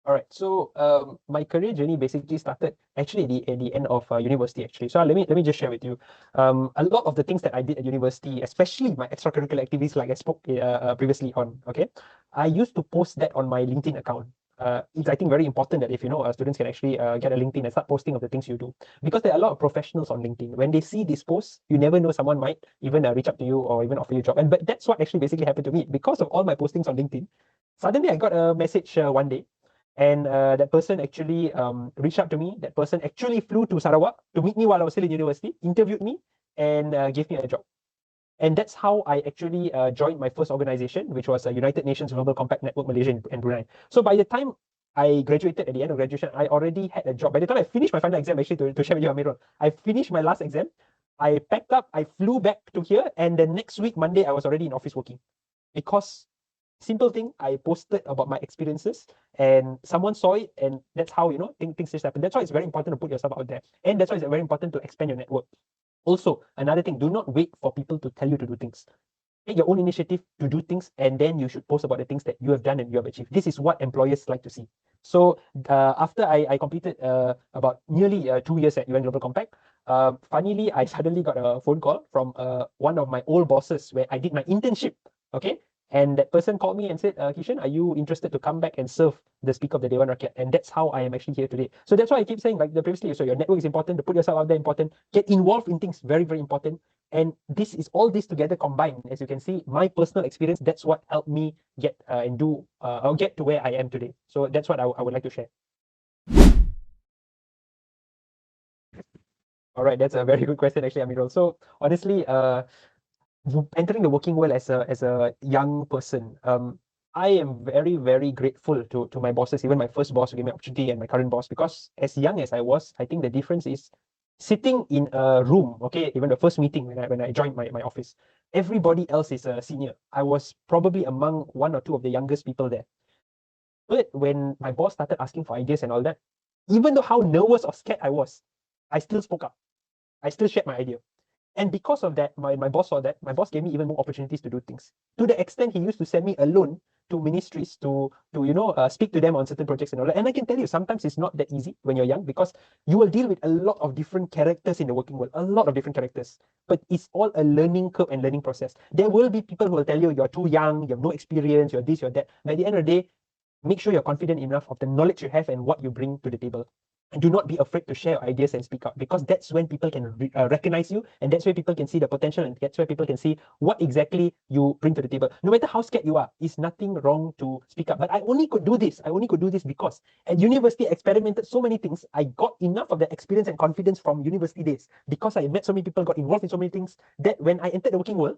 All right. So my career journey basically started actually at the end of university actually. So let me just share with you. A lot of the things that I did at university, especially my extracurricular activities, like I spoke previously on. Okay, I used to post that on my LinkedIn account. It's I think very important that if you know students can actually get a LinkedIn and start posting of the things you do, because there are a lot of professionals on LinkedIn. When they see this post, you never know, someone might even reach out to you or even offer you a job. And but that's what actually basically happened to me because of all my postings on LinkedIn. Suddenly I got a message one day, and that person actually reached out to me. That person actually flew to Sarawak to meet me while I was still in university, interviewed me, and gave me a job. And that's how I actually joined my first organization, which was United Nations Global Compact Network Malaysia and Brunei. So by the time I graduated, at the end of graduation, I already had a job. By the time I finished my final exam, actually, to share with you, Amirul, I finished my last exam. I packed up, I flew back to here, and the next week, Monday, I was already in office working. Because simple thing, I posted about my experiences and someone saw it, and that's how you know things just happen. That's why it's very important to put yourself out there, and that's why it's very important to expand your network. Also, another thing, do not wait for people to tell you to do things. Take your own initiative to do things, and then you should post about the things that you have done and you have achieved. This is what employers like to see. So after I completed about nearly 2 years at UN Global Compact, funnily I suddenly got a phone call from one of my old bosses where I did my internship. Okay, and that person called me and said, Kishan, are you interested to come back and serve the Speaker of the Dewan Rakyat? And that's how I am actually here today. So that's why I keep saying, like the previously, so your network is important, to put yourself out there important, get involved in things, very, very important. And this is all this together combined. As you can see, my personal experience, that's what helped me get and do or get to where I am today. So that's what I would like to share. All right, that's a very good question, actually, Amirul. So honestly, entering the working world as a young person, I am very, very grateful to my bosses, even my first boss who gave me opportunity and my current boss, because as young as I was, I think the difference is sitting in a room. Okay, even the first meeting when I joined my office, everybody else is a senior. I was probably among one or two of the youngest people there. But when my boss started asking for ideas and all that, even though how nervous or scared I was, I still spoke up. I still shared my idea. And because of that, my boss saw that. My boss gave me even more opportunities to do things. To the extent he used to send me alone to ministries to speak to them on certain projects and all that. And I can tell you, sometimes it's not that easy when you're young, because you will deal with a lot of different characters in the working world, a lot of different characters. But it's all a learning curve and learning process. There will be people who will tell you you're too young, you have no experience, you're this, you're that. But at the end of the day, make sure you're confident enough of the knowledge you have and what you bring to the table. And do not be afraid to share ideas and speak up, because that's when people can recognize you, and that's where people can see the potential, and that's where people can see what exactly you bring to the table. No matter how scared you are, it's nothing wrong to speak up. But I only could do this. I only could do this because at university I experimented so many things. I got enough of the experience and confidence from university days, because I met so many people, got involved in so many things, that when I entered the working world,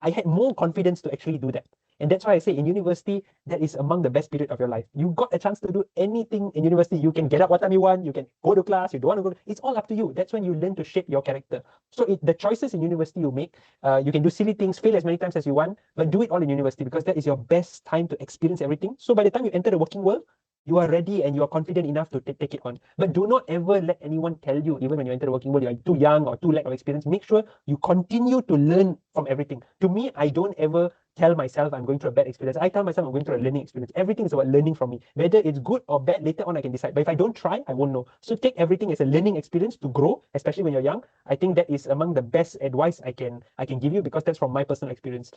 I had more confidence to actually do that. And that's why I say in university, that is among the best period of your life. You got a chance to do anything in university. You can get up what time you want. You can go to class. You don't want to go. It's all up to you. That's when you learn to shape your character. So the choices in university you make, you can do silly things, fail as many times as you want, but do it all in university, because that is your best time to experience everything. So by the time you enter the working world, you are ready and you are confident enough to take it on. But do not ever let anyone tell you, even when you enter the working world, you are too young or too lack of experience. Make sure you continue to learn from everything. To me, I don't ever tell myself I'm going through a bad experience. I tell myself I'm going through a learning experience. Everything is about learning from me. Whether it's good or bad, later on I can decide. But if I don't try, I won't know. So take everything as a learning experience to grow, especially when you're young. I think that is among the best advice I can give you, because that's from my personal experience.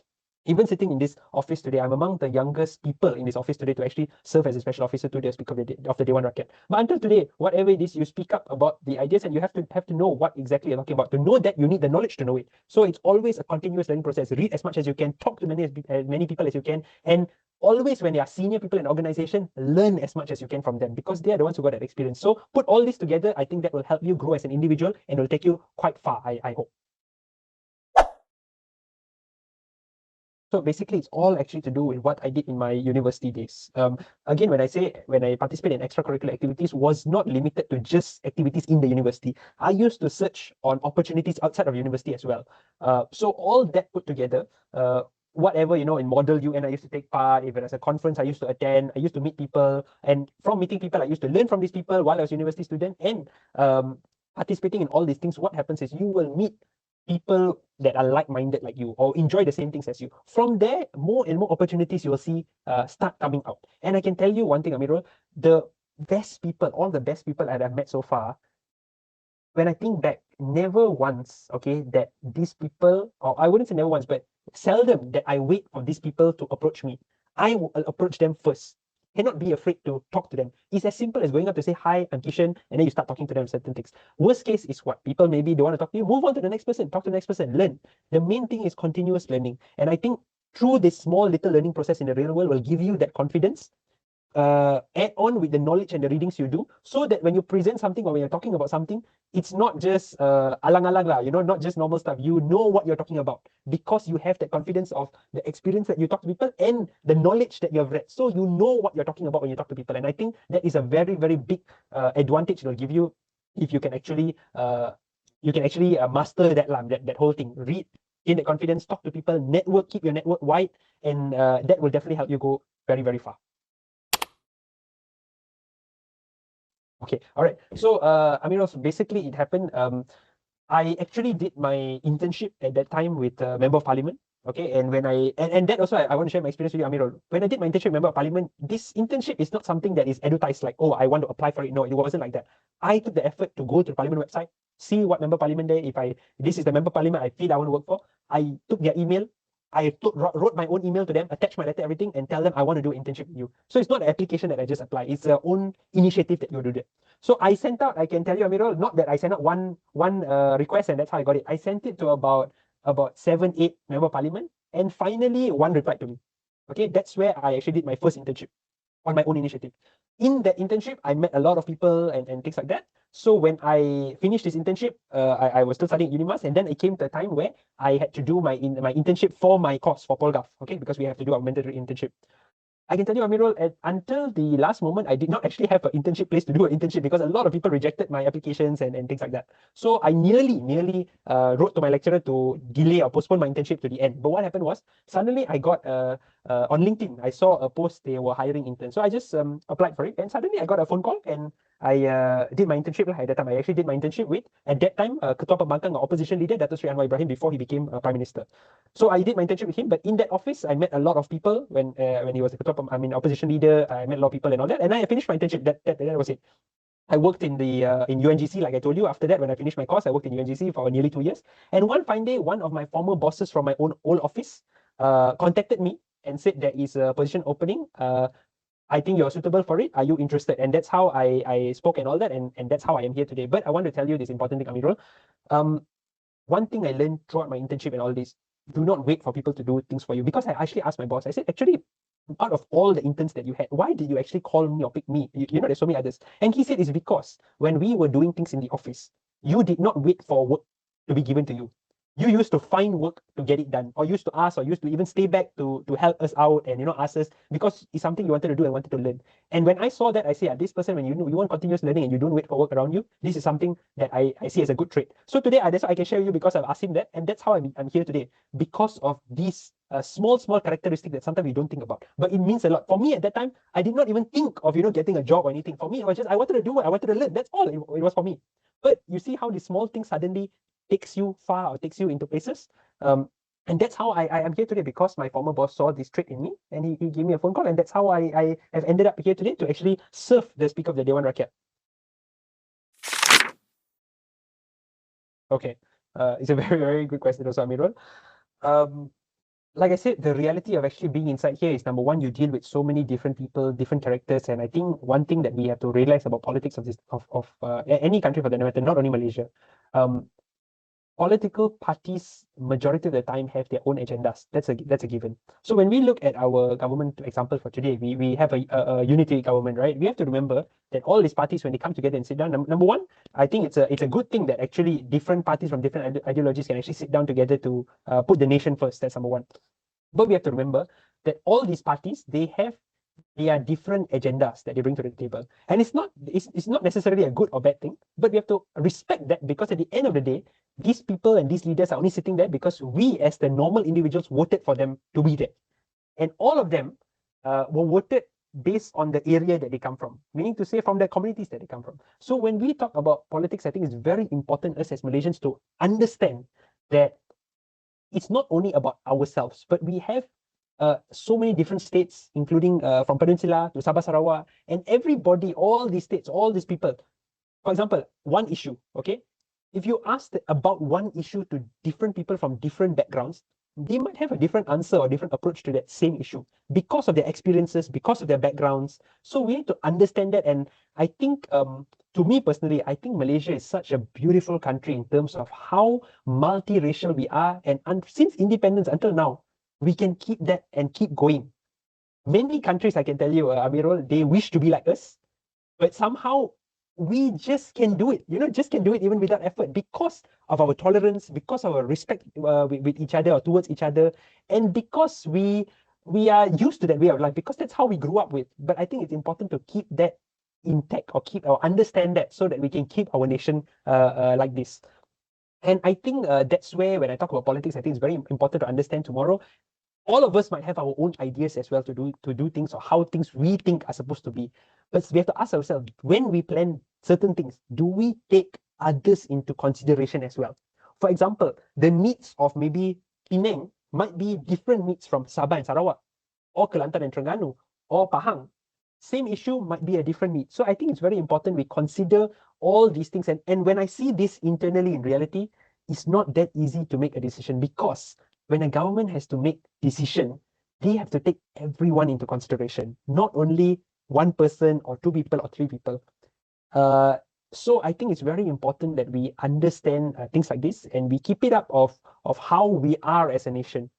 Even sitting in this office today, I'm among the youngest people in this office today to actually serve as a special officer to the Speaker of the Dewan Rakyat. But until today, whatever it is, you speak up about the ideas, and you have to know what exactly you're talking about. To know that, you need the knowledge to know it. So it's always a continuous learning process. Read as much as you can, talk to as many people as you can, and always when there are senior people in the organization, learn as much as you can from them, because they are the ones who got that experience. So put all this together. I think that will help you grow as an individual and will take you quite far, I hope. So basically, it's all actually to do with what I did in my university days. Again, when I participate in extracurricular activities, was not limited to just activities in the university. I used to search on opportunities outside of university as well. So all that put together, whatever in Model UN, I used to take part. If there's a conference, I used to attend. I used to meet people, and from meeting people, I used to learn from these people while I was a university student. And participating in all these things, what happens is you will meet people that are like-minded like you, or enjoy the same things as you. From there, more and more opportunities you will see start coming out. And I can tell you one thing, Amirul, the best people, all the best people that I've met so far, when I think back, never once, okay, that these people, or I wouldn't say never once, but seldom that I wait for these people to approach me. I will approach them first. Cannot be afraid to talk to them. It's as simple as going up to say, "Hi, I'm Kishan," and then you start talking to them certain things. Worst case is what? People maybe don't want to talk to you. Move on to the next person. Talk to the next person. Learn. The main thing is continuous learning. And I think through this small little learning process in the real world will give you that confidence, add on with the knowledge and the readings you do, so that when you present something or when you're talking about something, it's not just alang-alang lah, not just normal stuff. You know what you're talking about because you have that confidence of the experience that you talk to people and the knowledge that you have read. So you know what you're talking about when you talk to people. And I think that is a very, very big advantage it will give you if you can actually master that whole thing. Read, gain that confidence, talk to people, network, keep your network wide, and that will definitely help you go very, very far. Okay, all right. So, Amirul, so basically it happened. I actually did my internship at that time with a member of parliament. Okay, and when and that also I want to share my experience with you, Amirul. When I did my internship member of parliament, this internship is not something that is advertised like, oh, I want to apply for it. No, it wasn't like that. I took the effort to go to the parliament website, see what member of parliament there. If this is the member of parliament I feel I want to work for, I took their email. I wrote my own email to them, attached my letter, everything, and tell them I want to do an internship with you. So it's not an application that I just apply. It's their own initiative that you do that. So I sent out, I can tell you, Amirul, not that I sent out one request and that's how I got it. I sent it to about 7, 8 member of parliament, and finally one replied to me. Okay, that's where I actually did my first internship on my own initiative. In that internship, I met a lot of people and things like that. So when I finished this internship, I was still studying at UNIMAS, and then it came to a time where I had to do my internship for my course for Polgaf, okay, because we have to do our mandatory internship. I can tell you, Amirul, until the last moment, I did not actually have an internship place to do an internship because a lot of people rejected my applications and things like that. So I nearly wrote to my lecturer to delay or postpone my internship to the end. But what happened was, suddenly I got on LinkedIn, I saw a post they were hiring interns. So I just applied for it, and suddenly I got a phone call, and I did my internship at that time. I actually did my internship with, at that time, Ketua Pembangkang Opposition Leader, Dato Sri Anwar Ibrahim, before he became Prime Minister. So I did my internship with him, but in that office, I met a lot of people when he was opposition leader. I met a lot of people and all that, and I finished my internship. That was it. I worked in the in UNGC, like I told you. After that, when I finished my course, I worked in UNGC for nearly 2 years. And one fine day, one of my former bosses from my own old office contacted me and said there is a position opening. I think you're suitable for it. Are you interested? And that's how I spoke and all that, and that's how I am here today. But I want to tell you this important thing, Amirul. One thing I learned throughout my internship and all this, do not wait for people to do things for you. Because I actually asked my boss, I said, actually, out of all the interns that you had, why did you actually call me or pick me? There's so many others. And he said it's because when we were doing things in the office, you did not wait for work to be given to you. You used to find work to get it done, or used to ask, or used to even stay back to help us out and ask us because it's something you wanted to do and wanted to learn. And when I saw that, I say, this person, when you want continuous learning and you don't wait for work around you, this is something that I see as a good trait. So today, that's what I can share with you because I've asked him that, and that's how I'm here today, because of these small characteristic that sometimes we don't think about, but it means a lot. For me at that time, I did not even think of getting a job or anything. For me, it was just I wanted to do what I wanted to learn. That's all it was for me. But you see how these small things suddenly takes you far or takes you into places. And that's how I am here today, because my former boss saw this trait in me and he gave me a phone call, and that's how I have ended up here today to actually serve the Speaker of the Dewan Rakyat. Okay, it's a very, very good question also, Amirul. Like I said, the reality of actually being inside here is, number one, you deal with so many different people, different characters, and I think one thing that we have to realize about politics of any country for that matter, not only Malaysia, political parties majority of the time have their own agendas. That's a given. So when we look at our government example for today, we have a unity government, right? We have to remember that all these parties, when they come together and sit down, number one, I think it's a good thing that actually different parties from different ideologies can actually sit down together to put the nation first. That's number one. But we have to remember that all these parties, they are different agendas that they bring to the table, and it's not necessarily a good or bad thing, but we have to respect that, because at the end of the day, these people and these leaders are only sitting there because we as the normal individuals voted for them to be there, and all of them were voted based on the area that they come from, meaning to say from the communities that they come from. So when we talk about politics, I think it's very important us as Malaysians to understand that it's not only about ourselves, but we have so many different states, including from Peninsula to Sabah Sarawak, and everybody, all these states, all these people. For example, one issue, okay? If you ask about one issue to different people from different backgrounds, they might have a different answer or different approach to that same issue because of their experiences, because of their backgrounds. So we need to understand that. And I think, to me personally, I think Malaysia is such a beautiful country in terms of how multiracial we are. And since independence until now, we can keep that and keep going. Many countries, I can tell you, Amirul, they wish to be like us, but somehow we just can do it, just can do it even without effort because of our tolerance, because of our respect with each other or towards each other, and because we are used to that way of life, because that's how we grew up with. But I think it's important to keep that intact or keep or understand that so that we can keep our nation like this. And I think that's where, when I talk about politics, I think it's very important to understand tomorrow all of us might have our own ideas as well to do things or how things we think are supposed to be. But we have to ask ourselves, when we plan certain things, do we take others into consideration as well? For example, the needs of maybe Penang might be different needs from Sabah and Sarawak, or Kelantan and Terengganu, or Pahang. Same issue might be a different need. So I think it's very important we consider all these things. And when I see this internally in reality, it's not that easy to make a decision, because when a government has to make decision, they have to take everyone into consideration, not only one person or two people or three people. So I think it's very important that we understand things like this, and we keep it up of how we are as a nation,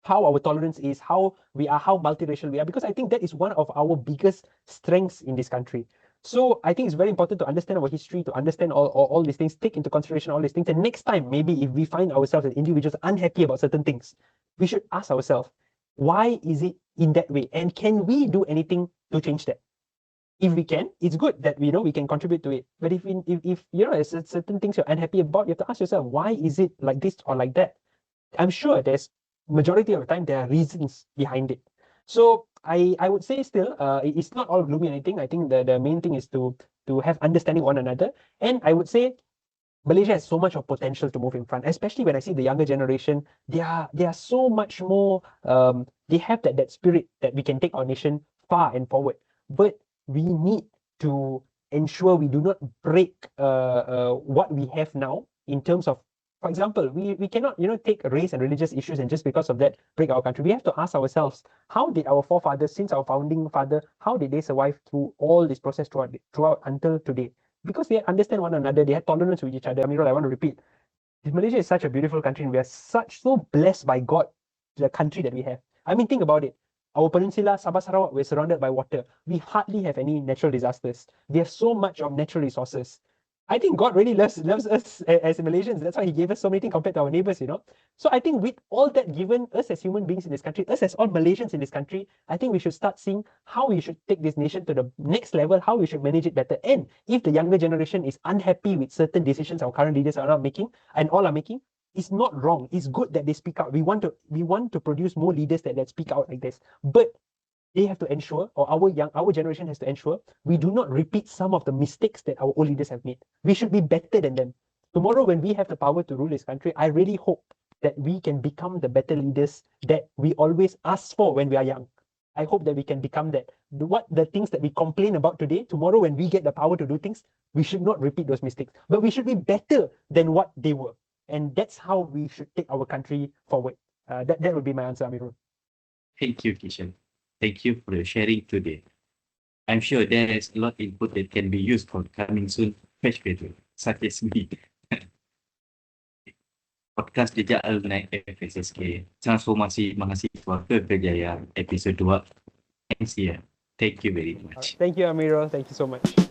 how our tolerance is, how we are, how multiracial we are, because I think that is one of our biggest strengths in this country. So I think it's very important to understand our history, to understand all these things, take into consideration all these things. And next time, maybe if we find ourselves as individuals unhappy about certain things, we should ask ourselves, why is it in that way? And can we do anything to change that? If we can, it's good that we can contribute to it. But if certain things you're unhappy about, you have to ask yourself, why is it like this or like that? I'm sure there's majority of the time there are reasons behind it. So I would say still it's not all gloomy or anything. I think the main thing is to have understanding one another. And I would say Malaysia has so much of potential to move in front, especially when I see the younger generation. They are so much more they have that spirit that we can take our nation far and forward. But we need to ensure we do not break what we have now in terms of, for example, we cannot take race and religious issues and just because of that break our country. We have to ask ourselves, how did our forefathers, since our founding father, how did they survive through all this process throughout until today? Because they understand one another, they had tolerance with each other. Amirul, I want to repeat, Malaysia is such a beautiful country, and we are so blessed by God, the country that we have. I mean, think about it. Our peninsula, Sabah Sarawak, we're surrounded by water. We hardly have any natural disasters. We have so much of natural resources. I think God really loves us as Malaysians. That's why He gave us so many things compared to our neighbors. So I think with all that given us as human beings in this country, us as all Malaysians in this country, I think we should start seeing how we should take this nation to the next level, how we should manage it better. And if the younger generation is unhappy with certain decisions our current leaders are not making and all are making, it's not wrong. It's good that they speak out. We want to produce more leaders that speak out like this. But they have to ensure, or our generation has to ensure, we do not repeat some of the mistakes that our old leaders have made. We should be better than them. Tomorrow, when we have the power to rule this country, I really hope that we can become the better leaders that we always ask for when we are young. I hope that we can become that. The things that we complain about today, tomorrow when we get the power to do things, we should not repeat those mistakes. But we should be better than what they were. And that's how we should take our country forward. That would be my answer, Amirul. Thank you, Kishan. Thank you for your sharing today. I'm sure there is a lot of input that can be used for coming soon fresh graduate, such as me. Podcast Jejak Alumni Fssk, Transformasi Mahasiswa Keberjayaan, Episod 2, NCR. Thank you very much. Thank you, Amirul. Thank you so much.